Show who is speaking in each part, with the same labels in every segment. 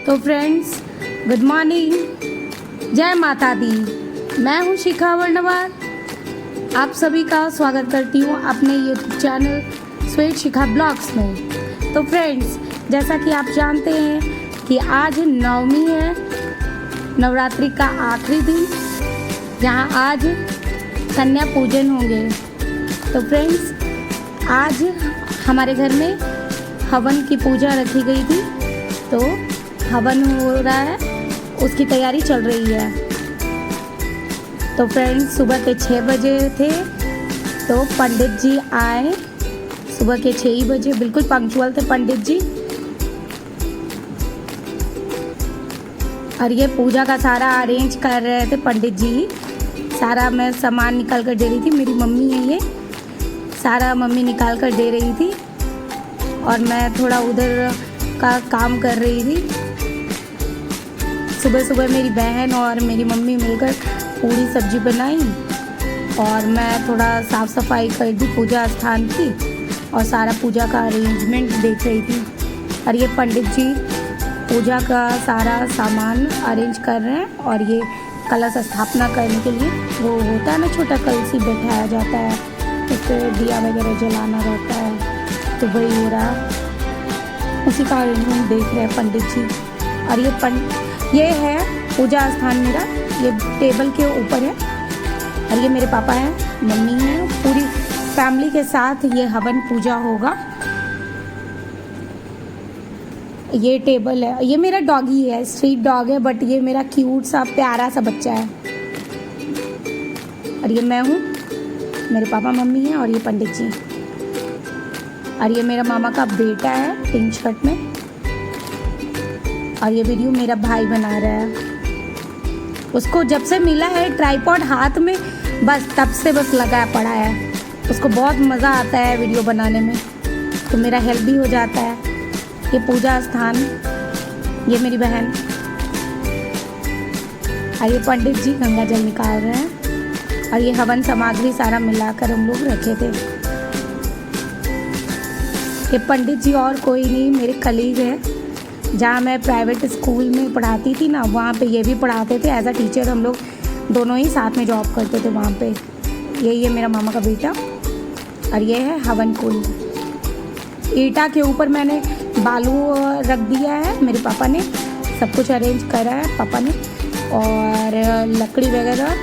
Speaker 1: तो friends, good morning, जय माता दी। मैं हूँ शिखा वर्णवार। आप सभी का स्वागत करती हूँ अपने यूट्यूब चैनल स्वीट शिखा ब्लॉग्स में। तो फ्रेंड्स, जैसा कि आप जानते हैं कि आज नवमी है, नवरात्रि का आखिरी दिन, जहाँ आज कन्या पूजन होंगे। तो फ्रेंड्स, आज हमारे घर में हवन की पूजा रखी गई थी, तो हवन हो रहा है, उसकी तैयारी चल रही है। तो फ्रेंड्स, सुबह के 6 बजे थे, तो पंडित जी आए सुबह के 6 ही बजे, बिल्कुल पंक्चुअल थे पंडित जी। और ये पूजा का सारा अरेंज कर रहे थे पंडित जी। सारा मैं सामान निकाल कर दे रही थी, मेरी मम्मी है ये, सारा मम्मी निकाल कर दे रही थी और मैं थोड़ा उधर का काम कर रही थी। सुबह सुबह मेरी बहन और मेरी मम्मी मिलकर पूरी सब्जी बनाई और मैं थोड़ा साफ़ सफाई कर दी पूजा स्थान की और सारा पूजा का अरेंजमेंट देख रही थी। और ये पंडित जी पूजा का सारा सामान अरेंज कर रहे हैं और ये कलश स्थापना करने के लिए वो होता है ना, छोटा कलशी बैठाया जाता है, उस पर दिया वगैरह जलाना रहता है, तो वही हो रहा, उसी का अरेंजमेंट देख रहे हैं पंडित जी। और ये है पूजा स्थान मेरा, ये टेबल के ऊपर है और ये मेरे पापा हैं, मम्मी हैं, पूरी फैमिली के साथ ये हवन पूजा होगा। ये टेबल है, ये मेरा डॉगी है, स्ट्रीट डॉग है, बट ये मेरा क्यूट सा प्यारा सा बच्चा है। और ये मैं हूँ, मेरे पापा मम्मी हैं और ये पंडित जी। और ये मेरा मामा का बेटा है पिंक शर्ट में। और ये वीडियो मेरा भाई बना रहा है। उसको जब से मिला है ट्राइपॉड हाथ में, बस तब से बस लगा पड़ा है। उसको बहुत मज़ा आता है वीडियो बनाने में, तो मेरा हेल्प भी हो जाता है। ये पूजा स्थान, ये मेरी बहन और ये पंडित जी गंगा जल निकाल रहे हैं। और ये हवन सामग्री सारा मिलाकर हम लोग रखे थे। ये पंडित जी और कोई नहीं, मेरे कलीग हैं। जहाँ मैं प्राइवेट स्कूल में पढ़ाती थी ना, वहाँ पे ये भी पढ़ाते थे एज अ टीचर। हम लोग दोनों ही साथ में जॉब करते थे वहाँ पे। ये मेरा मामा का बेटा और ये है हवन कुंड। ईटा के ऊपर मैंने बालू रख दिया है, मेरे पापा ने सब कुछ अरेंज करा है पापा ने। और लकड़ी वगैरह,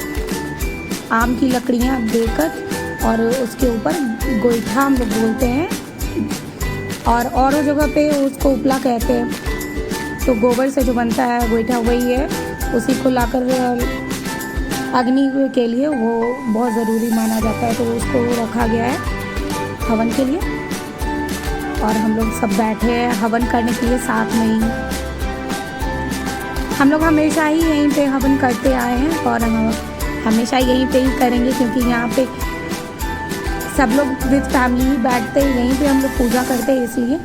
Speaker 1: आम की लकड़ियाँ देकर, और उसके ऊपर गोईठा हम लोग बोलते हैं, और जगह पे उसको उपला कहते हैं। तो गोबर से जो बनता है गोईठा वही है, उसी को लाकर अग्नि के लिए वो बहुत ज़रूरी माना जाता है, तो उसको रखा गया है हवन के लिए। और हम लोग सब बैठे हैं हवन करने के लिए साथ में ही। हम लोग हमेशा ही यहीं पे हवन करते आए हैं और हम हमेशा यहीं पे ही करेंगे, क्योंकि यहाँ पे सब लोग विद फैमिली ही बैठते हैं, यहीं पे हम लोग पूजा करते हैं, इसलिए।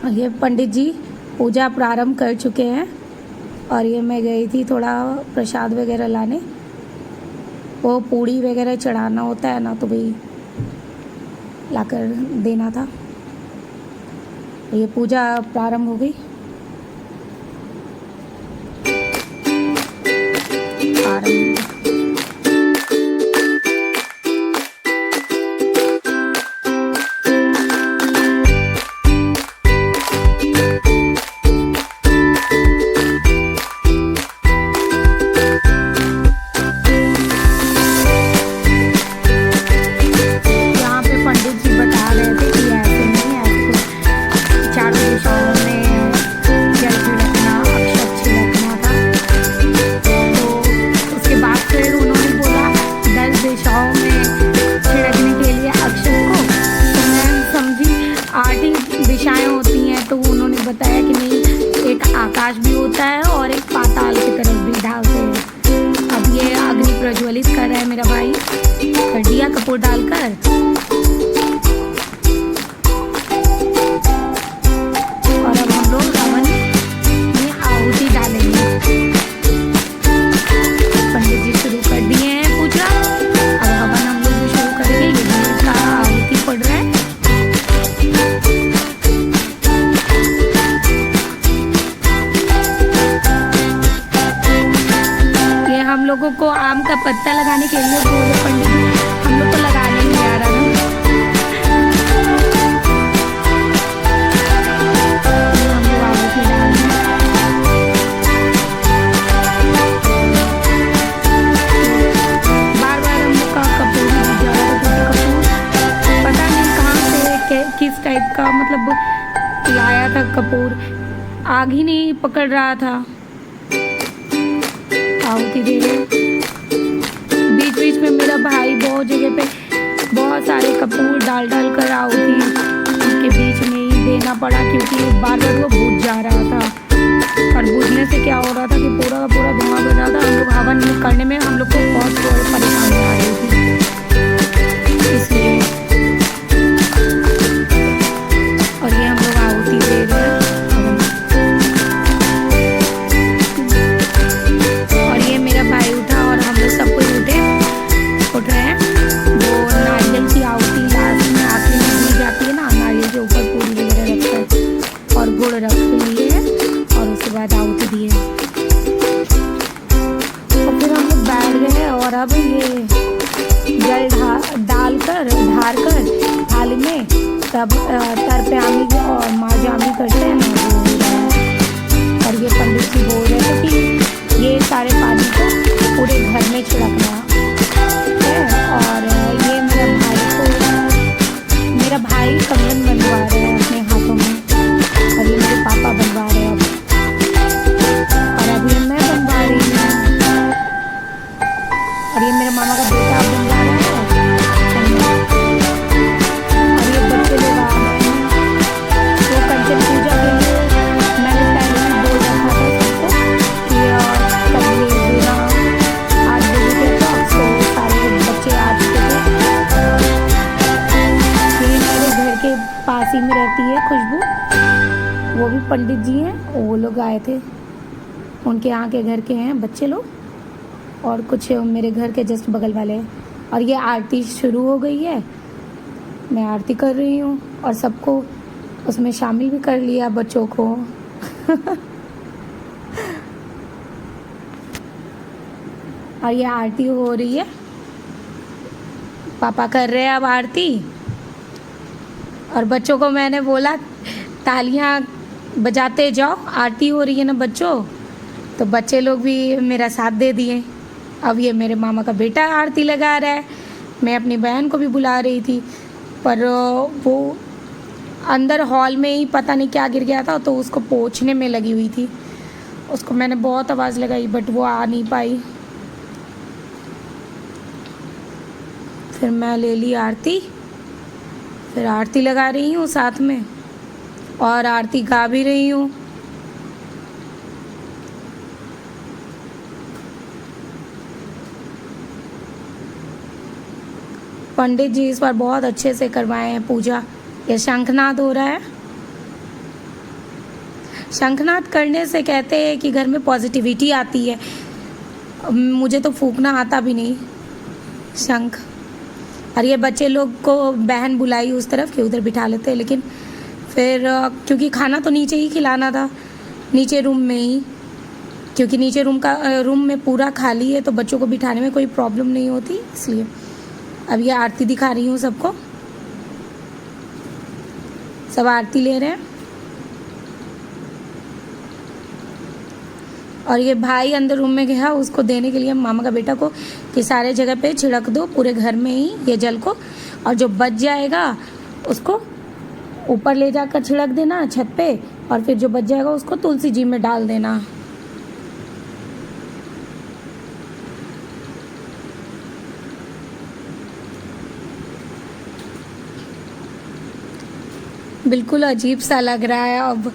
Speaker 1: और ये पंडित जी पूजा प्रारंभ कर चुके हैं और ये मैं गई थी थोड़ा प्रसाद वगैरह लाने, वो पूड़ी वगैरह चढ़ाना होता है ना, तो वही लाकर देना था। ये पूजा प्रारंभ हो गई। दिशाएं होती हैं, तो उन्होंने बताया कि नहीं, एक आकाश भी होता है और एक पाताल की तरफ भी डालते हैं। अब ये अग्नि प्रज्वलित कर रहा है मेरा भाई, कर दिया कपूर डालकर। और अब हम लोग हवन में आहुति डालेंगे। पंडित जी शुरू कर दिए हैं पूजा, अब हवन हम लोग भी शुरू करेंगे। ये का आहुति पड़ रहा है। आम का पत्ता लगाने के लिए बोले पंडित जी, हम लोग को लगाने नहीं आ रहा ना। हम लोग आगे डाल दें। बार बार हम लोग का कपूर नहीं जा रहा था, कपूर पता नहीं कहाँ से किस टाइप का मतलब लाया था कपूर, आग ही नहीं पकड़ रहा था। आहुति दे रहे, बीच बीच में मेरा भाई बहुत जगह पे बहुत सारे कपूर डाल डाल कर आहुति उनके बीच में ही देना पड़ा, क्योंकि बार बार वो बुझ जा रहा था। और बुझने से क्या हो रहा था कि पूरा का पूरा धुआं बन रहा था। हम लोग हवन करने में हम लोग को बहुत परेशानी आ रही थी, इसलिए। और ये हम लोग आहुति दे रहे हैं। और ये मेरा भाई उठा और हम लोग सब कोई उठ रहे हैं। वो नारियल की आहुति लास्ट में आखिरी में दी जाती है ना, नारियल के ऊपर पूरी वगैरह रखता है और गुड़ रख लिए और उसके बाद आहुति दिए। तो फिर हम लोग बैठ गए और अब ये जल ढार कर थाली में तब तर पे आमी और माजामी करते हैं ना। और ये पंडित जी बोल रहे थे कि ये सारे पानी को पूरे घर में छिड़कना है। और ये मेरा भाई कंगन बनवा रहा है अपने हाथों में, और ये मेरे पापा बनवा रहे हैं अब। और अभी मैं बनवा रही हूँ, और ये मेरे मामा का बेटा बनवा रहा है। और ये बच्चे लोग आ रहे हैं वो कंचन पूजा के लिए। मैंने पहले ही बोल रखा था सबको कि कल ये देना 8 बजे के तक, तो सारे बच्चे आ चुके थे। ये मेरे घर के पास ही में रहती है खुशबू, वो भी पंडित जी हैं, वो लोग आए थे। उनके यहाँ के घर के हैं बच्चे लोग, और कुछ मेरे घर के जस्ट बगल वाले हैं। और ये आरती शुरू हो गई है, मैं आरती कर रही हूँ और सबको उसमें शामिल भी कर लिया, बच्चों को। और ये आरती हो रही है, पापा कर रहे हैं अब आरती। और बच्चों को मैंने बोला तालियां बजाते जाओ, आरती हो रही है ना बच्चों, तो बच्चे लोग भी मेरा साथ दे दिए। अब ये मेरे मामा का बेटा आरती लगा रहा है। मैं अपनी बहन को भी बुला रही थी, पर वो अंदर हॉल में ही पता नहीं क्या गिर गया था, तो उसको पोंछने में लगी हुई थी। उसको मैंने बहुत आवाज़ लगाई बट वो आ नहीं पाई। फिर मैं ले ली आरती, फिर आरती लगा रही हूँ साथ में, और आरती गा भी रही हूँ। पंडित जी इस बार बहुत अच्छे से करवाए हैं पूजा। ये शंखनाद हो रहा है। शंखनाद करने से कहते हैं कि घर में पॉजिटिविटी आती है। मुझे तो फूंकना आता भी नहीं शंख। और ये बच्चे लोग को बहन बुलाई उस तरफ कि उधर बिठा लेते हैं, लेकिन फिर क्योंकि खाना तो नीचे ही खिलाना था, नीचे रूम में ही, क्योंकि नीचे रूम में पूरा खाली है, तो बच्चों को बिठाने में कोई प्रॉब्लम नहीं होती, इसलिए। अब ये आरती दिखा रही हूँ सबको, सब आरती ले रहे हैं। और ये भाई अंदर रूम में गया उसको देने के लिए मामा का बेटा को कि सारे जगह पे छिड़क दो पूरे घर में ही ये जल को, और जो बच जाएगा उसको ऊपर ले जाकर छिड़क देना छत पे, और फिर जो बच जाएगा उसको तुलसी जी में डाल देना। बिल्कुल अजीब सा लग रहा है। अब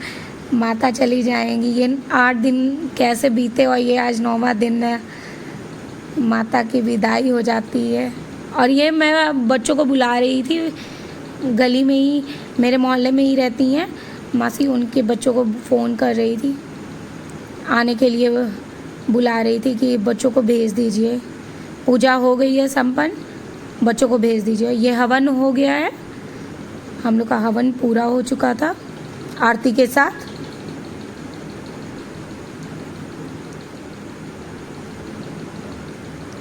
Speaker 1: माता चली जाएंगी, ये 8 दिन कैसे बीते, और ये आज 9वां दिन है, माता की विदाई हो जाती है। और ये मैं बच्चों को बुला रही थी, गली में ही मेरे मोहल्ले में ही रहती हैं मासी, उनके बच्चों को फ़ोन कर रही थी आने के लिए, बुला रही थी कि बच्चों को भेज दीजिए, पूजा हो गई है संपन्न, बच्चों को भेज दीजिए। ये हवन हो गया है, हम लोग का हवन पूरा हो चुका था आरती के साथ।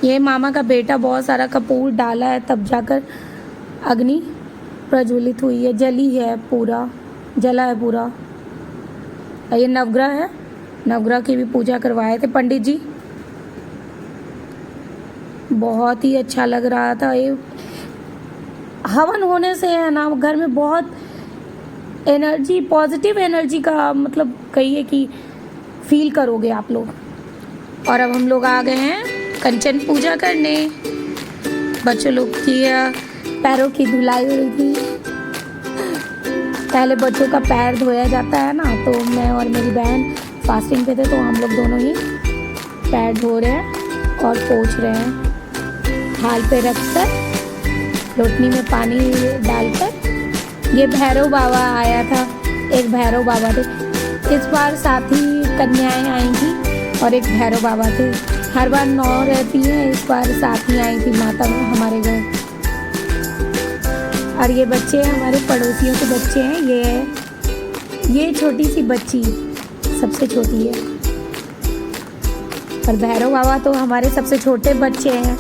Speaker 1: ये मामा का बेटा बहुत सारा कपूर डाला है तब जाकर अग्नि प्रज्वलित हुई है, जली है पूरा, जला है पूरा। और ये नवग्रह है, नवग्रह की भी पूजा करवाए थे पंडित जी। बहुत ही अच्छा लग रहा था। ये हवन होने से है ना घर में बहुत एनर्जी, पॉजिटिव एनर्जी का मतलब कहिए कि फील करोगे आप लोग। और अब हम लोग आ गए हैं कंचन पूजा करने। बच्चों लोग की पैरों की धुलाई हुई थी। पहले बच्चों का पैर धोया जाता है ना, तो मैं और मेरी बहन फास्टिंग पे थे तो हम लोग दोनों ही पैर धो रहे हैं और पोंछ रहे हैं। थाल पे रखकर लोटनी में पानी डालकर। ये भैरव बाबा आया था, एक भैरव बाबा थे। इस बार 7 ही कन्याएं आई थी और एक भैरव बाबा थे। हर बार 9 रहती हैं, इस बार 7 ही आई थी माता में हमारे घर। और ये बच्चे हमारे पड़ोसियों के बच्चे हैं। ये छोटी सी बच्ची सबसे छोटी है। और भैरव बाबा तो हमारे सबसे छोटे बच्चे हैं।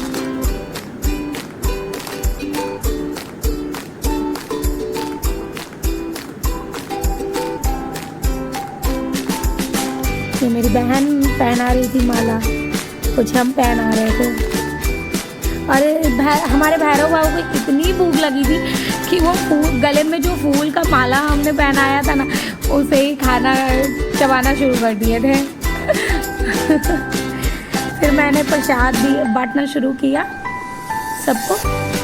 Speaker 1: ये मेरी बहन पहना रही थी माला, कुछ हम पहना रहे थे। अरे हमारे भैरव बाबू को इतनी भूख लगी थी कि वो गले में जो फूल का माला हमने पहनाया था ना, उसे ही खाना चबाना शुरू कर दिए थे। फिर मैंने प्रसाद भी बांटना शुरू किया सबको,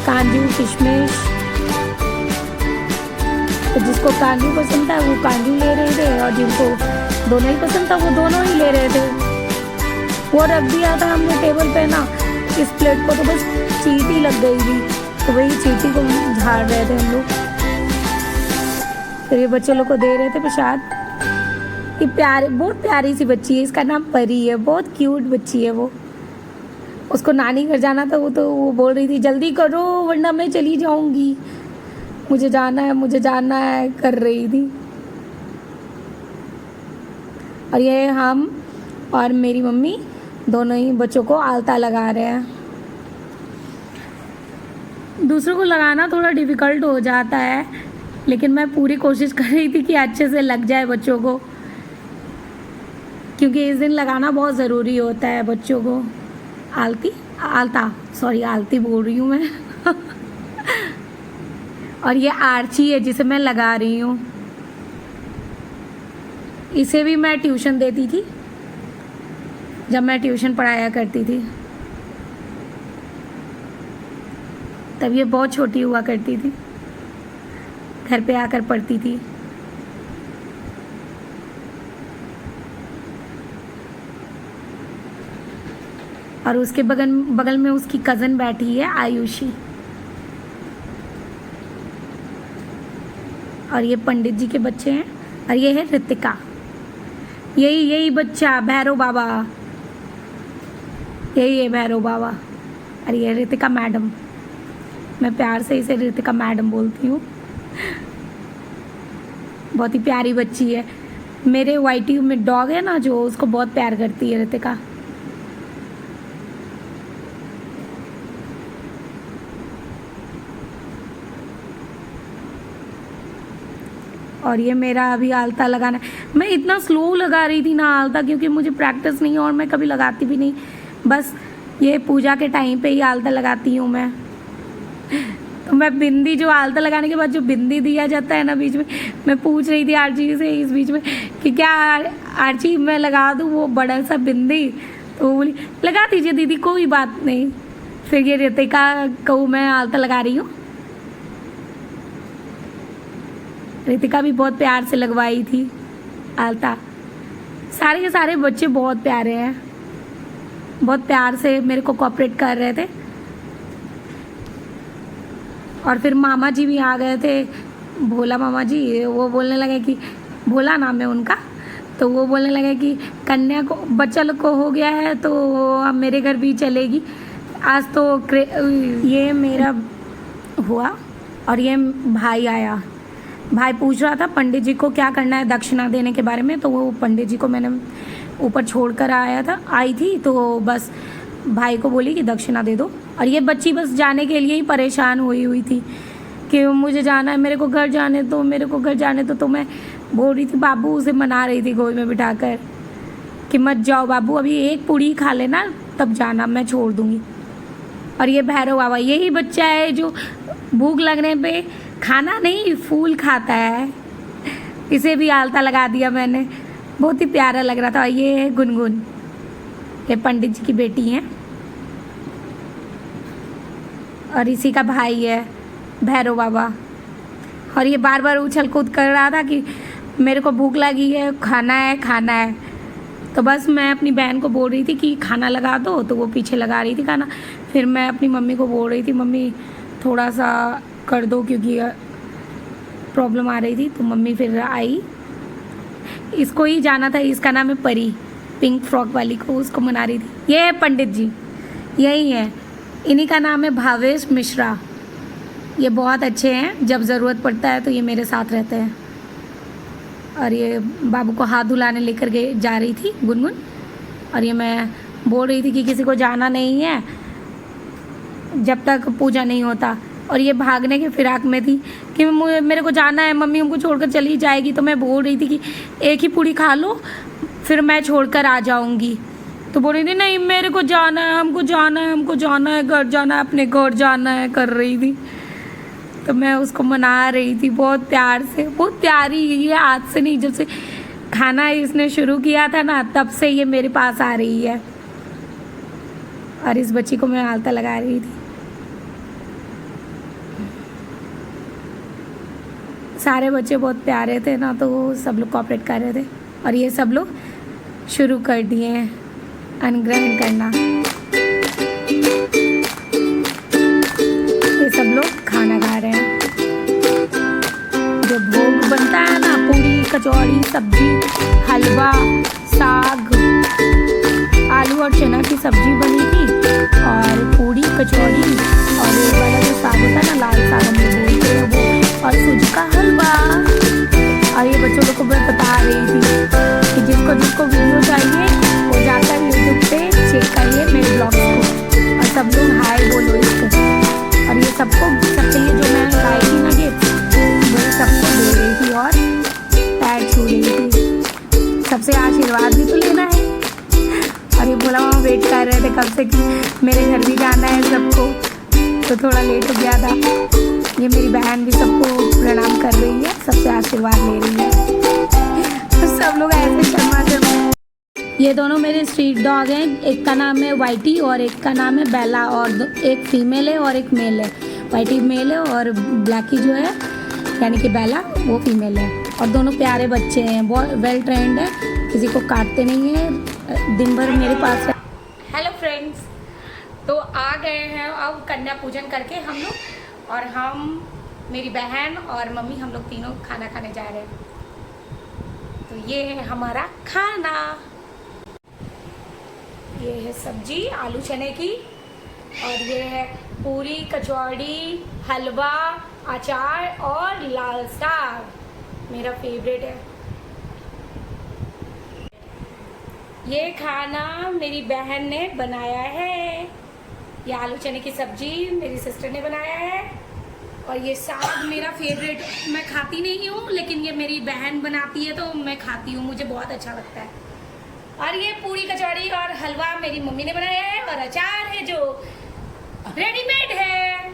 Speaker 1: कांजू किशमिश। तो जिसको कांजू पसंद था वो कांजू ले रहे थे और जिनको दोनों ही पसंद था वो दोनों ही ले रहे थे। वो रख दिया था हमने टेबल पे ना, इस प्लेट को तो बस चींटी लग गई थी, तो वही चींटी को झाड़ रहे थे हम लोग। फिर ये बच्चे लोग को दे रहे थे प्रसाद। ये प्यारे, बहुत प्यारी सी बच्ची है, इसका नाम परी है, बहुत क्यूट बच्ची है वो। उसको नानी घर जाना था, वो बोल रही थी जल्दी करो वरना मैं चली जाऊंगी, मुझे जाना है, मुझे जाना है कर रही थी। और ये हम और मेरी मम्मी दोनों ही बच्चों को आलता लगा रहे हैं। दूसरों को लगाना थोड़ा डिफ़िकल्ट हो जाता है, लेकिन मैं पूरी कोशिश कर रही थी कि अच्छे से लग जाए बच्चों को, क्योंकि इस दिन लगाना बहुत ज़रूरी होता है बच्चों को। आलती बोल रही हूँ मैं। और ये आर्ची है जिसे मैं लगा रही हूँ। इसे भी मैं ट्यूशन देती थी जब मैं ट्यूशन पढ़ाया करती थी, तब ये बहुत छोटी हुआ करती थी, घर पे आकर पढ़ती थी। और उसके बगल में उसकी कज़न बैठी है आयुषी। और ये पंडित जी के बच्चे हैं। और ये है ऋतिका, यही बच्चा भैरव बाबा, यही है भैरव बाबा। और ये ऋतिका मैडम, मैं प्यार से इसे ऋतिका मैडम बोलती हूँ। बहुत ही प्यारी बच्ची है। मेरे वाइटी में डॉग है ना जो, उसको बहुत प्यार करती है ऋतिका। और ये मेरा अभी आलता लगाना। मैं इतना स्लो लगा रही थी ना आलता, क्योंकि मुझे प्रैक्टिस नहीं है और मैं कभी लगाती भी नहीं, बस ये पूजा के टाइम पे ही आलता लगाती हूँ मैं। तो मैं बिंदी, जो आलता लगाने के बाद जो बिंदी दिया जाता है ना बीच में, मैं पूछ रही थी आरची से इस बीच में कि क्या आरची मैं लगा दूँ वो बड़ा सा बिंदी, तो वो बोली लगा दीजिए दीदी कोई बात नहीं। फिर ये ऋतिका को मैं आलता लगा रही हूँ। ऋतिका भी बहुत प्यार से लगवाई थी आलता। सारे के सारे बच्चे बहुत प्यारे हैं, बहुत प्यार से मेरे को कोऑपरेट कर रहे थे। और फिर मामा जी भी आ गए थे, भोला मामा जी। वो बोलने लगे कि, भोला नाम है उनका, तो वो बोलने लगे कि कन्या को, बच्चा लोग को हो गया है तो अब मेरे घर भी चलेगी। आज तो ये मेरा हुआ। और ये भाई आया, भाई पूछ रहा था पंडित जी को क्या करना है दक्षिणा देने के बारे में, तो वो पंडित जी को मैंने ऊपर छोड़ कर आई थी। तो बस भाई को बोली कि दक्षिणा दे दो। और ये बच्ची बस जाने के लिए ही परेशान हुई थी कि मुझे जाना है, मेरे को घर जाने दो, मेरे को घर जाने दो। तो मैं बोल रही थी, बाबू उसे मना रही थी गोद में बिठाकर कि मत जाओ बाबू, अभी एक पूड़ी खा लेना तब जाना, मैं छोड़ दूँगी। और ये भैरव बाबा यही बच्चा है जो भूख लगने पे खाना नहीं फूल खाता है। इसे भी आलता लगा दिया मैंने, बहुत ही प्यारा लग रहा था। ये है गुनगुन, ये पंडित जी की बेटी है। और इसी का भाई है भैरव बाबा। और ये बार बार उछल कूद कर रहा था कि मेरे को भूख लगी है, खाना है खाना है। तो बस मैं अपनी बहन को बोल रही थी कि खाना लगा दो, तो वो पीछे लगा रही थी खाना। फिर मैं अपनी मम्मी को बोल रही थी, मम्मी थोड़ा सा कर दो क्योंकि प्रॉब्लम आ रही थी। तो मम्मी फिर आई, इसको ही जाना था, इसका नाम है परी, पिंक फ्रॉक वाली को, उसको मना रही थी। ये है पंडित जी, यही है, इन्हीं का नाम है भावेश मिश्रा। ये बहुत अच्छे हैं, जब ज़रूरत पड़ता है तो ये मेरे साथ रहते हैं। और ये बाबू को हाथ धुलाने लेकर गए जा रही थी गुनगुन। और ये मैं बोल रही थी कि किसी को जाना नहीं है जब तक पूजा नहीं होता। और ये भागने के फिराक में थी कि मेरे को जाना है, मम्मी हमको छोड़कर चली जाएगी। तो मैं बोल रही थी कि एक ही पूड़ी खा लो फिर मैं छोड़कर आ जाऊंगी। तो बोल रही थी नहीं मेरे को जाना है, हमको जाना है, हमको जाना है, घर जाना है, अपने घर जाना है कर रही थी। तो मैं उसको मना रही थी बहुत प्यार से, बहुत प्यारी। ये आज से नहीं, जब से खाना इसने शुरू किया था ना तब से ये मेरे पास आ रही है। और इस बच्ची को मैं आलता लगा रही थी। सारे बच्चे बहुत प्यारे थे ना, तो सब लोग कोऑपरेट कर रहे थे। और ये सब लोग शुरू कर दिए हैं अनुग्रहण करना। ये सब लोग खाना खा रहे हैं। जो भोग बनता है ना, पूरी कचौड़ी सब्जी हलवा साग, आलू और चना की सब्जी बनी थी और पूरी कचौड़ी और एक वाला जो साग होता है ना, लाल साग हम लोग बोलते हैं वो, और सूजी का हलवा। और ये बच्चों लोग को मैं बता रही थी कि जिसको जिसको वीडियो चाहिए वो जाकर यूट्यूब पे चेक करिए मेरे ब्लॉग्स को, और सब लोग हाय बोलो इसको। और ये सबके लिए जो मैं लाई थी ना गिफ्ट, वो सबको दे रही थी और पैर छू रही थी। सबसे आशीर्वाद भी तो लेना है। और ये बोला वहाँ वेट कर रहे थे कब से कि मेरे घर भी जाना है सबको, तो थोड़ा लेट हो गया था। ये मेरी बहन भी सबको प्रणाम कर रही है, सबसे आशीर्वाद ले रही है। तो सब लोग ऐसे शर्मा शर्मा। ये दोनों मेरे स्ट्रीट डॉग हैं, एक का नाम है वाइटी और एक का नाम है बेला। और एक फीमेल है और एक मेल है। वाइटी मेल है और ब्लैकी जो है यानी कि बेला वो फीमेल है। और दोनों प्यारे बच्चे हैं, बहुत वेल ट्रेंड है, किसी को काटते नहीं हैं, दिन भर मेरे पास है। हेलो फ्रेंड्स, तो आ गए हैं अब कन्या पूजन करके हम लोग, और हम मेरी बहन और मम्मी हम लोग तीनों खाना खाने जा रहे हैं। तो ये है हमारा खाना, ये है सब्जी आलू चने की, और ये है पूरी कचौड़ी हलवा अचार और लाल साग मेरा फेवरेट है। ये खाना मेरी बहन ने बनाया है। ये आलू चने की सब्जी मेरी सिस्टर ने बनाया है, और ये साग मेरा फेवरेट, मैं खाती नहीं हूँ लेकिन ये मेरी बहन बनाती है तो मैं खाती हूँ, मुझे बहुत अच्छा लगता है। और ये पूरी कचौड़ी और हलवा मेरी मम्मी ने बनाया है, और अचार है जो रेडीमेड है।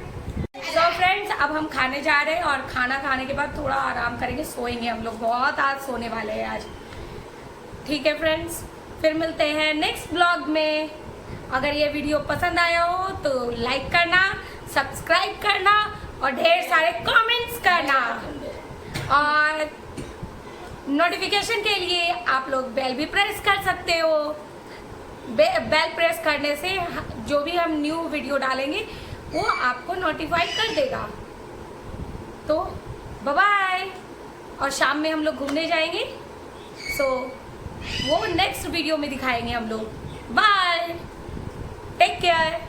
Speaker 1: तो फ्रेंड्स अब हम खाने जा रहे हैं, और खाना खाने के बाद थोड़ा आराम करेंगे, सोएंगे हम लोग, बहुत आज सोने वाले हैं आज। ठीक है फ्रेंड्स, फिर मिलते हैं नेक्स्ट ब्लॉग में। अगर ये वीडियो पसंद आया हो तो लाइक करना, सब्सक्राइब करना और ढेर सारे कमेंट्स करना, और नोटिफिकेशन के लिए आप लोग बेल भी प्रेस कर सकते हो। बेल प्रेस करने से जो भी हम न्यू वीडियो डालेंगे वो आपको नोटिफाई कर देगा। तो बाय बाय, और शाम में हम लोग घूमने जाएंगे, सो वो नेक्स्ट वीडियो में दिखाएंगे हम लोग। Bye, take care.